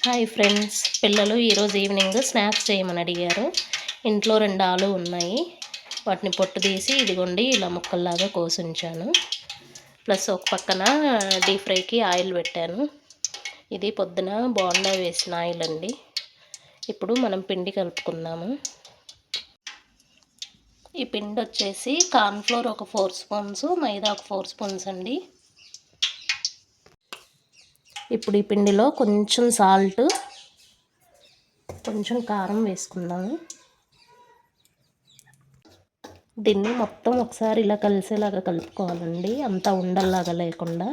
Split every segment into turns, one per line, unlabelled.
Hi friends, పిల్లలు ఈరోజు evening snacks చేయమని అడిగారు. ఇంట్లో 2 ఆలు ఉన్నాయి. వాటిని పొట్టు తీసి ఇదిగోండి ఇలా ముక్కల్లాగా కోసి ఉంచాను. ప్లస్ ఒక పక్కన డీప్ ఫ్రైకి ఆయిల్ పెట్టాను. ఇది పొద్దున బోండా వేసిన ఆయిల్ అండి. ఇప్పుడు మనం పిండి కలుపుకుందాము. ఈ పిండి వచ్చేసి కార్న్ఫ్లోర్ ఒక 4 స్పూన్స్, మైదా ఒక 4 స్పూన్స్ అండి. ఇప్పుడు ఈ పిండిలో కొంచెం సాల్ట్, కొంచెం కారం వేసుకుందాము. దీన్ని మొత్తం ఒకసారి ఇలా కలిసేలాగా కలుపుకోవాలండి, అంతా ఉండల్లాగా లేకుండా.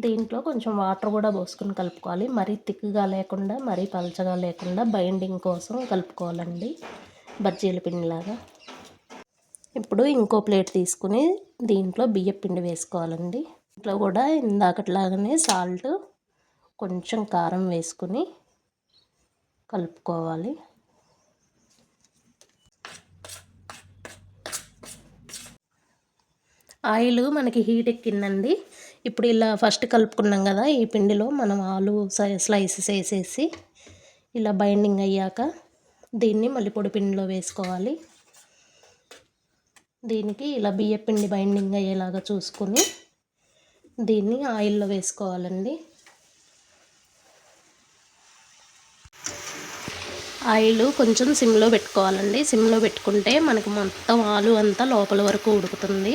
దీంట్లో కొంచెం వాటర్ కూడా పోసుకొని కలుపుకోవాలి. మరీ థిక్గా లేకుండా, మరీ పలచగా లేకుండా బైండింగ్ కోసం కలుపుకోవాలండి, బజ్జీల పిండిలాగా. ఇప్పుడు ఇంకో ప్లేట్ తీసుకుని దీంట్లో బియ్యం పిండి వేసుకోవాలండి. ఇంట్లో కూడా ఇందాకట్లాగానే సాల్ట్, కొంచెం కారం వేసుకుని కలుపుకోవాలి. ఆయిల్ మనకి హీట్ ఎక్కిందండి. ఇప్పుడు ఇలా ఫస్ట్ కలుపుకున్నాం కదా, ఈ పిండిలో మనం ఆలు స్లైసెస్ వేసేసి ఇలా బైండింగ్ అయ్యాక దీన్ని మళ్ళీ పొడి పిండిలో వేసుకోవాలి. దీనికి ఇలా బియ్య పిండి బైండింగ్ అయ్యేలాగా చూసుకొని దీన్ని ఆయిల్లో వేసుకోవాలండి. ఆయిల్ కొంచెం సిమ్లో పెట్టుకోవాలండి. సిమ్లో పెట్టుకుంటే మనకు మొత్తం ఆలు అంతా లోపల వరకు ఉడుకుతుంది.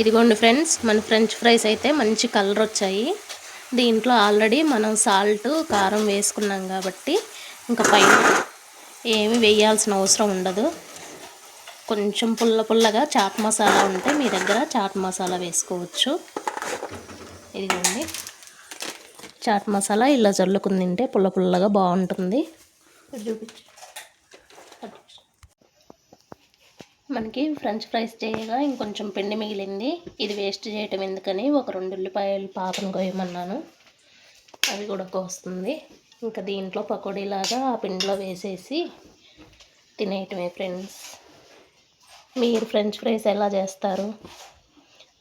ఇదిగోండి ఫ్రెండ్స్, మన ఫ్రెంచ్ ఫ్రైస్ అయితే మంచి కలర్ వచ్చాయి. దీంట్లో ఆల్రెడీ మనం సాల్ట్, కారం వేసుకున్నాం కాబట్టి ఇంకా పైన ఏమి వేయాల్సిన అవసరం ఉండదు. కొంచెం పుల్లగా చాట్ మసాలా ఉంటే మీ దగ్గర చాట్ మసాలా వేసుకోవచ్చు. ఇదిగోండి, చాట్ మసాలా ఇలా చల్లుకుని తింటే పుల్లగా బాగుంటుంది. చూపించు. మనకి ఫ్రెంచ్ ఫ్రైస్ చేయగా ఇంకొంచెం పిండి మిగిలింది. ఇది వేస్ట్ చేయటం ఎందుకని ఒక 2 ఉల్లిపాయలు పాపను కోయమన్నాను, అవి కూడా కోస్తుంది. ఇంకా దీంట్లో పకోడీలాగా ఆ పిండిలో వేసేసి తినేయటమే ఫ్రెండ్స్. మీరు ఫ్రెంచ్ ఫ్రైస్ ఎలా చేస్తారు?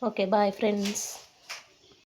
Okay, bye friends.